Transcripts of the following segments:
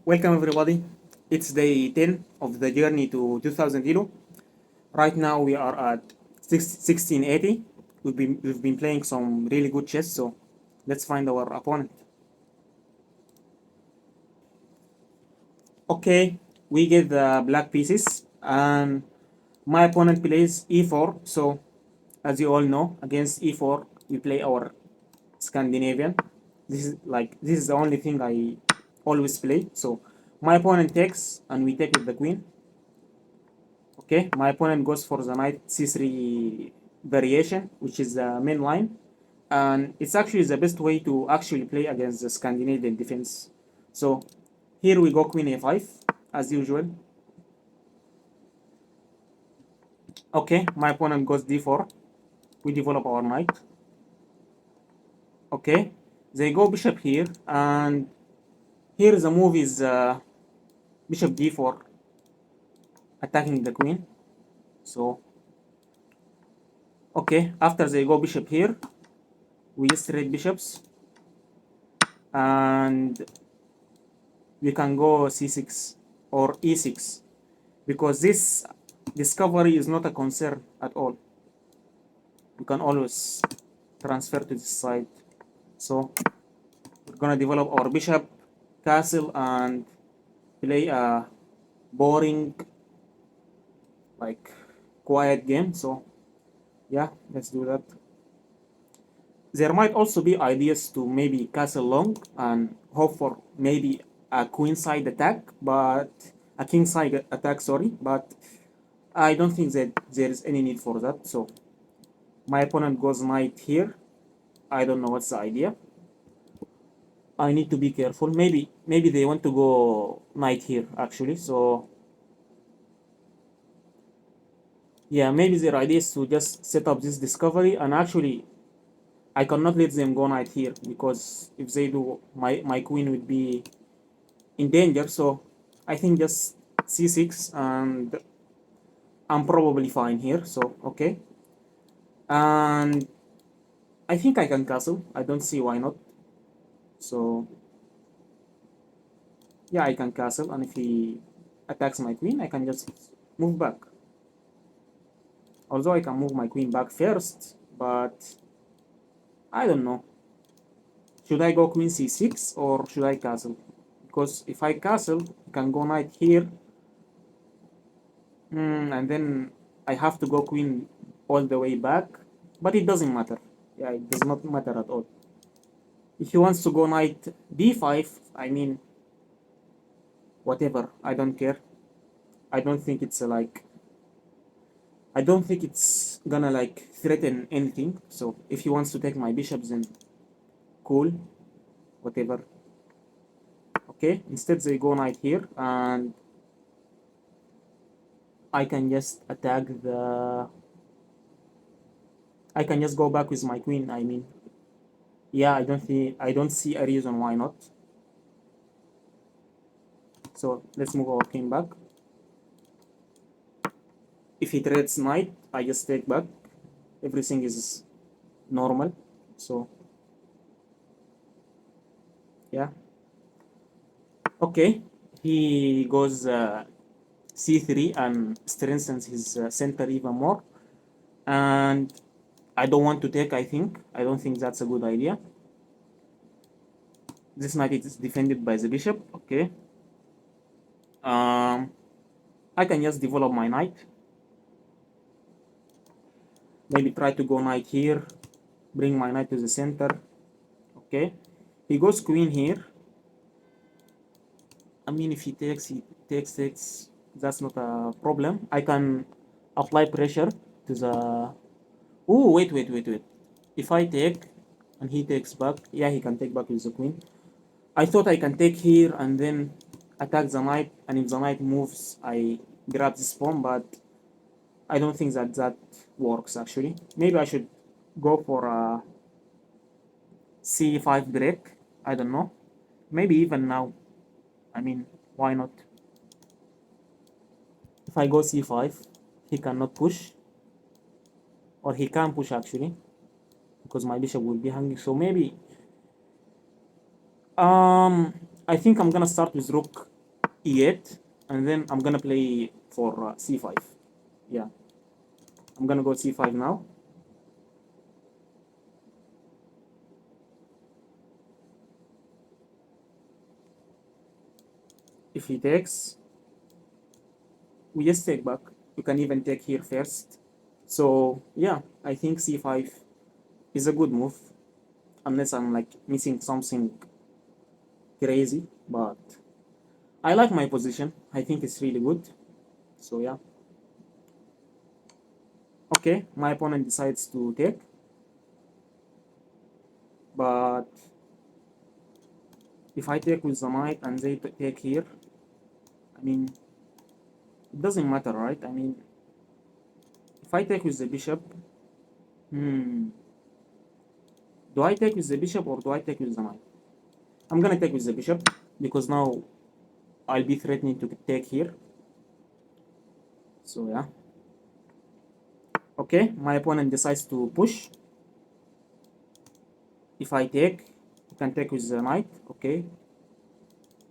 Welcome everybody. It's day 10 of the journey to 2000 Elo. Right now we are at 1680. We've been playing some really good chess, so let's find our opponent. Okay, we get the black pieces and my opponent plays e4. So as you all know, against e4 we play our Scandinavian. This is the only thing I always play. So my opponent takes and we take with the queen. Okay, my opponent goes for the knight c3 variation, which is the main line, and it's actually the best way to actually play against the Scandinavian defense. So here we go queen a5 as usual. Okay, my opponent goes d4. We develop our knight. Okay, they go bishop here, and here the move is bishop d4, attacking the queen. So okay, after they go bishop here, we just trade bishops, and we can go c6 or e6 because this discovery is not a concern at all. We can always transfer to this side. So we're gonna develop our bishop castle and play a boring, like, quiet game. So yeah, let's do that. There might also be ideas to maybe castle long and hope for maybe a queenside attack, but a kingside attack, sorry, but I don't think that there is any need for that. So my opponent goes knight here. I don't know what's the idea. I need to be careful. Maybe they want to go knight here actually. So yeah, maybe their idea is to just set up this discovery, and actually I cannot let them go knight here because if they do, my queen would be in danger. So I think just c6 and I'm probably fine here. So okay, and I think I can castle. I don't see why not. So yeah, I can castle, and if he attacks my queen, I can just move back. Although I can move my queen back first, but I don't know. Should I go queen c6 or should I castle? Because if I castle, I can go knight here, and then I have to go queen all the way back. But it doesn't matter. Yeah, it does not matter at all. If he wants to go knight d5, I mean, whatever. I don't care. I don't think it's I don't think it's gonna like threaten anything. So if he wants to take my bishops, then cool, whatever. Okay, instead they go knight here, and I can just attack the. I can just go back with my queen. I mean, yeah, I don't see a reason why not. So let's move our king back. If he trades knight, I just take back. Everything is normal. So yeah. Okay, he goes c3 and strengthens his center even more. And I don't want to take, I think. I don't think that's a good idea. This knight is defended by the bishop. Okay. I can just develop my knight. Maybe try to go knight here. Bring my knight to the center. Okay. He goes queen here. I mean, if he takes. That's not a problem. I can apply pressure to the. Oh, wait. If I take and he takes back, yeah, he can take back with the queen. I thought I can take here and then attack the knight, and if the knight moves, I grab this pawn, but I don't think that works actually. Maybe I should go for a c5 break. I don't know. Maybe even now. I mean, why not? If I go c5, he cannot push, or he can push actually, because my bishop will be hanging. So maybe I think I'm gonna start with rook e8, and then I'm gonna play for c5. Yeah, I'm gonna go c5 now. If he takes, we just take back. You can even take here first. So yeah, I think c5 is a good move, unless I'm like missing something crazy. But I like my position. I think it's really good. So yeah. Okay, my opponent decides to take, but if I take with the knight and they take here, I mean, it doesn't matter, right? I mean, if I take with the bishop, hmm, do I take with the bishop or do I take with the knight? I'm gonna take with the bishop because now I'll be threatening to take here. So yeah. Okay, my opponent decides to push. If I take, you can take with the knight. Okay,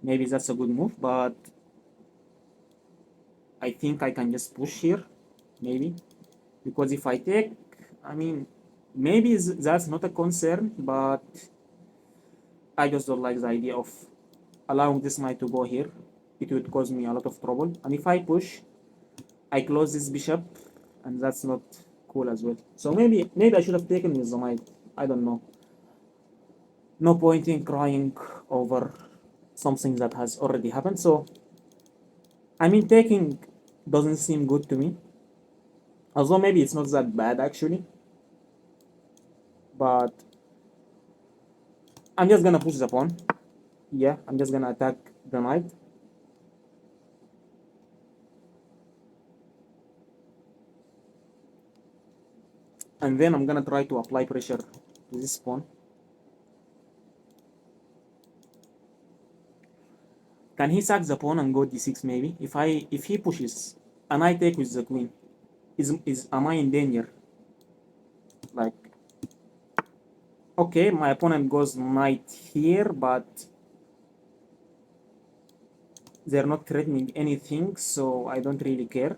maybe that's a good move, but I think I can just push here, maybe, because if I take, I mean, maybe that's not a concern, but I just don't like the idea of allowing this knight to go here. It would cause me a lot of trouble, and if I push, I close this bishop, and that's not cool as well. So maybe I should have taken with the knight. I don't know. No point in crying over something that has already happened. So I mean, taking doesn't seem good to me. Although maybe it's not that bad actually, but I'm just gonna push the pawn. Yeah, I'm just gonna attack the knight. And then I'm gonna try to apply pressure to this pawn. Can he sack the pawn and go d6 maybe? If he pushes and I take with the queen, is am I in danger? Like, okay, my opponent goes knight here, but they're not threatening anything, so I don't really care.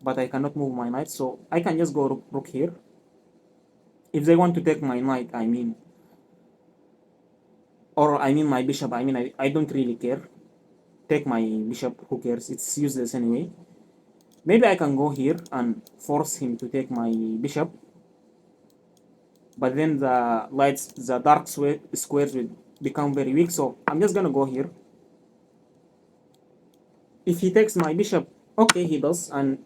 But I cannot move my knight, so I can just go rook here. If they want to take my knight, I mean, or I mean my bishop, I mean, I don't really care. Take my bishop, who cares? It's useless anyway. Maybe I can go here and force him to take my bishop, but then the dark squares will become very weak, so I'm just gonna go here. If he takes my bishop, okay, he does, and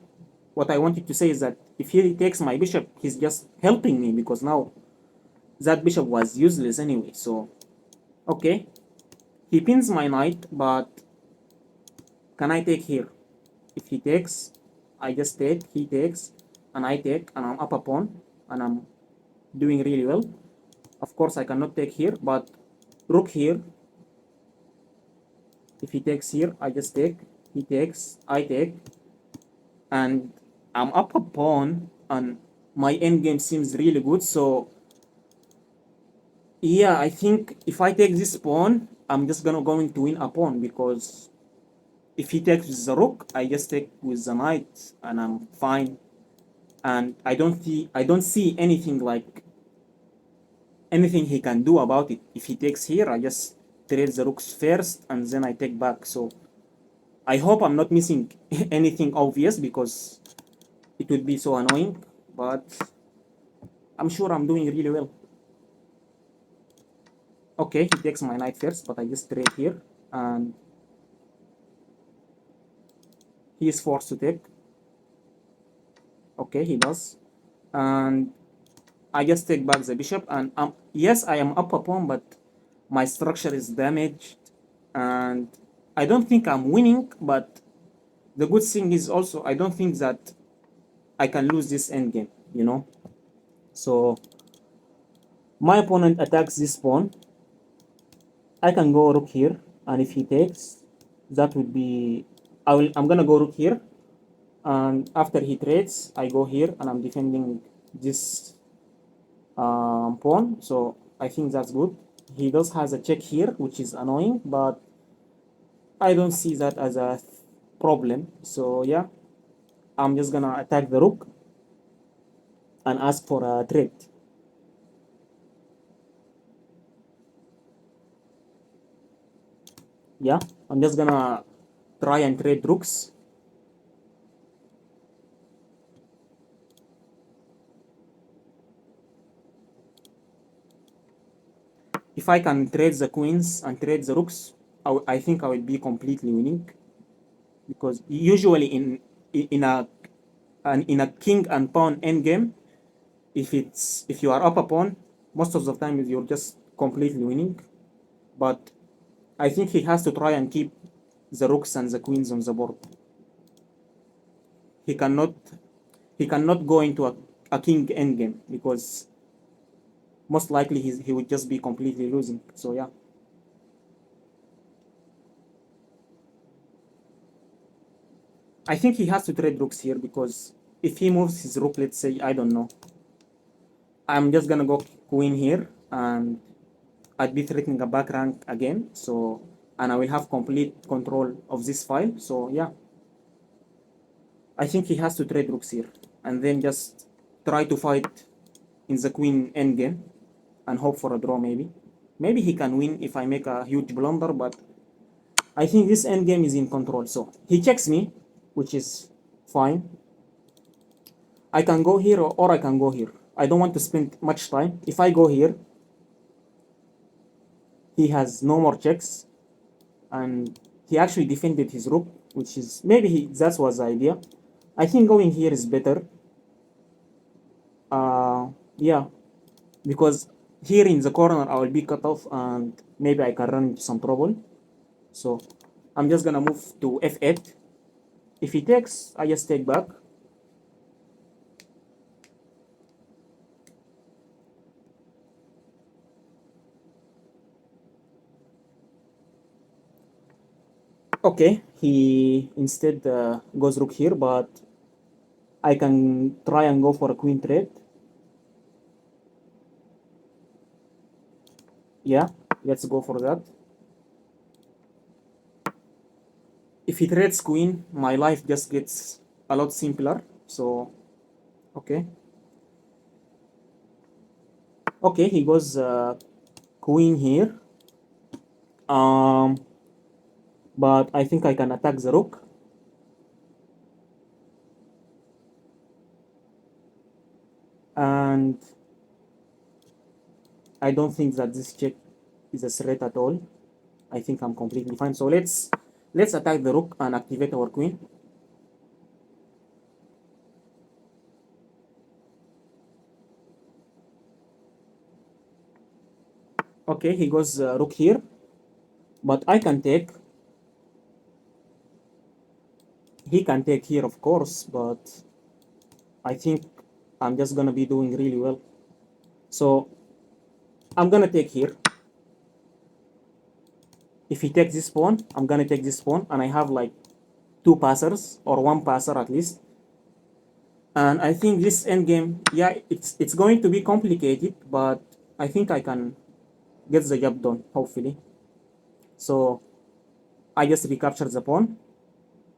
what I wanted to say is that if he takes my bishop, he's just helping me, because now that bishop was useless anyway, so okay. He pins my knight, but can I take here? If he takes, I just take, he takes, and I take, and I'm up a pawn, and I'm doing really well. Of course, I cannot take here, but rook here. If he takes here, I just take, he takes, I take, and I'm up a pawn, and my endgame seems really good. So yeah, I think if I take this pawn, I'm just going to win a pawn, because if he takes with the rook, I just take with the knight, and I'm fine. And I don't see anything like anything he can do about it. If he takes here, I just trade the rooks first, and then I take back. So I hope I'm not missing anything obvious, because it would be so annoying. But I'm sure I'm doing really well. Okay, he takes my knight first, but I just trade here, and he is forced to take. Okay, he does, and I just take back the bishop, and yes, I am up a pawn, but my structure is damaged, and I don't think I'm winning. But the good thing is also I don't think that I can lose this endgame, you know. So my opponent attacks this pawn. I can go rook here, and if he takes, that would be I'm gonna go rook here, and after he trades, I go here, and I'm defending this pawn. So I think that's good. He does has a check here, which is annoying, but I don't see that as a problem. So yeah, I'm just gonna attack the rook and ask for a trade. Yeah, I'm just gonna try and trade rooks. If I can trade the queens and trade the rooks, I think I will be completely winning, because usually in a king and pawn endgame, if you are up a pawn, most of the time you're just completely winning. But I think he has to try and keep the rooks and the queens on the board. He cannot he cannot go into a king endgame, because most likely he would just be completely losing. So yeah. I think he has to trade rooks here, because if he moves his rook, let's say, I don't know, I'm just gonna go queen here, and I'd be threatening a back rank again. So, and I will have complete control of this file. So yeah, I think he has to trade rooks here, and then just try to fight in the queen endgame and hope for a draw. Maybe he can win if I make a huge blunder, but I think this endgame is in control. So he checks me, which is fine. I can go here, or I can go here. I don't want to spend much time. If I go here, he has no more checks, and he actually defended his rook, which is maybe that was the idea. I think going here is better. Yeah, because here in the corner I will be cut off, and maybe I can run into some trouble. So I'm just gonna move to f8. If he takes, I just take back. Okay, he instead goes rook here, but I can try and go for a queen trade. Yeah, let's go for that. If he trades queen, my life just gets a lot simpler. So, okay. Okay, he goes queen here. Um, but I think I can attack the rook. And I don't think that this check is a threat at all. I think I'm completely fine. So let's attack the rook and activate our queen. Okay, he goes rook here, but I can take. He can take here, of course, but I think I'm just gonna be doing really well. So I'm gonna take here. If he takes this pawn, I'm gonna take this pawn, and I have like two passers, or one passer at least. And I think this endgame, yeah, it's going to be complicated, but I think I can get the job done, hopefully. So I just recapture the pawn,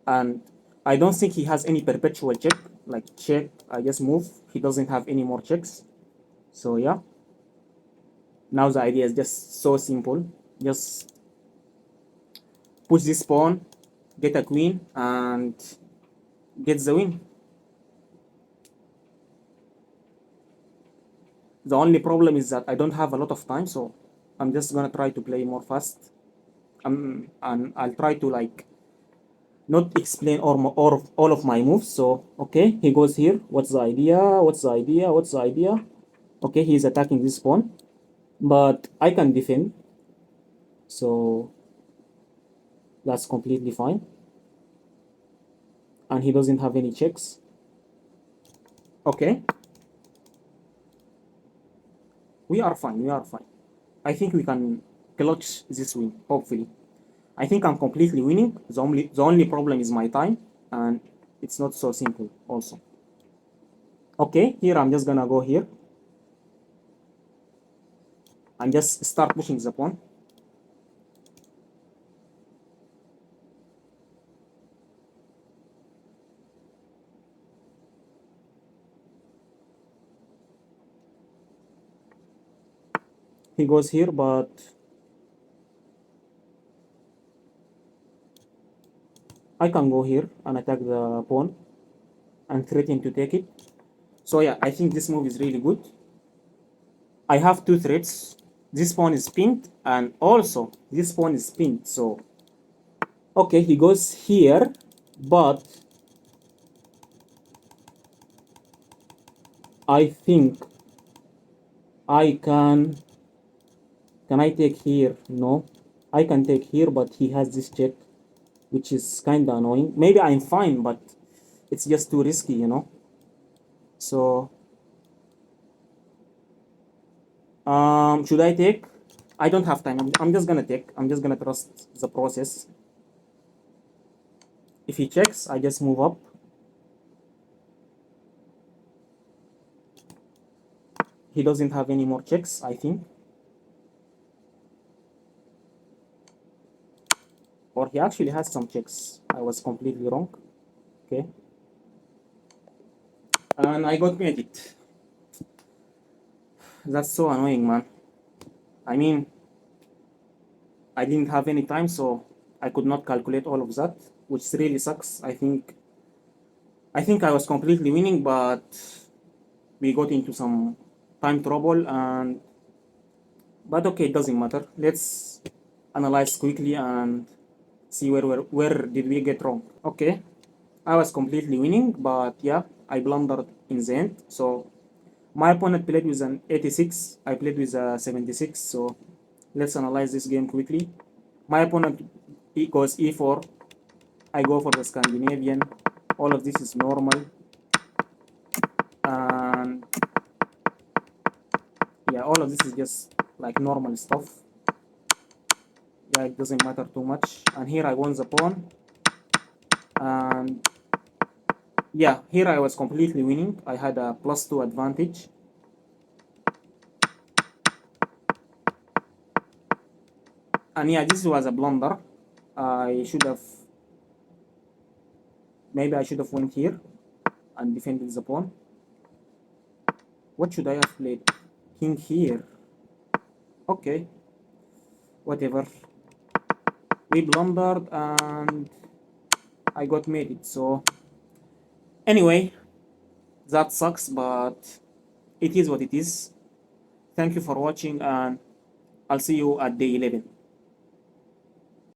and I don't think he has any perpetual check. Like check, I just move. He doesn't have any more checks. So yeah. Now the idea is just so simple. Just push this pawn, get a queen, and get the win. The only problem is that I don't have a lot of time, so I'm just gonna try to play more fast. And I'll try to like not explain all of my moves. So okay, he goes here. What's the idea? What's the idea? What's the idea? Okay, he's attacking this pawn, but I can defend, so that's completely fine. And he doesn't have any checks. Okay, we are fine. We are fine. I think we can clutch this win. Hopefully, I think I'm completely winning. The only problem is my time, and it's not so simple. Also, okay, here I'm just gonna go here and just start pushing the pawn. he goes here, but I can go here and attack the pawn and threaten to take it. So yeah, I think this move is really good. I have two threats. This pawn is pinned and also this pawn is pinned. So okay, he goes here, but I think I can I take here? No, I can take here, but he has this check, which is kind of annoying. Maybe I'm fine, but it's just too risky, you know. So should I take? I don't have time. I'm just gonna take. I'm just gonna trust the process. If he checks, I just move up. He doesn't have any more checks, I think. Or he actually has some checks. I was completely wrong. Okay. And I got made it. That's so annoying, man. I mean, I didn't have any time, so I could not calculate all of that, which really sucks. I think I was completely winning, but we got into some time trouble, and but okay, it doesn't matter. Let's analyze quickly and see where did we get wrong. Okay, I was completely winning, but yeah, I blundered in the end. So my opponent played with an 86, I played with a 76. So let's analyze this game quickly. My opponent goes e4, I go for the Scandinavian. All of this is normal, and yeah, all of this is just like normal stuff. Yeah, it doesn't matter too much. And here I won the pawn, and yeah, here I was completely winning. I had a +2 advantage. And yeah, this was a blunder. I should have, maybe I should have went here and defended the pawn. What should I have played? King here. Okay, whatever. We blundered and I got made it. So anyway, that sucks, but it is what it is. Thank you for watching, and I'll see you at day 11.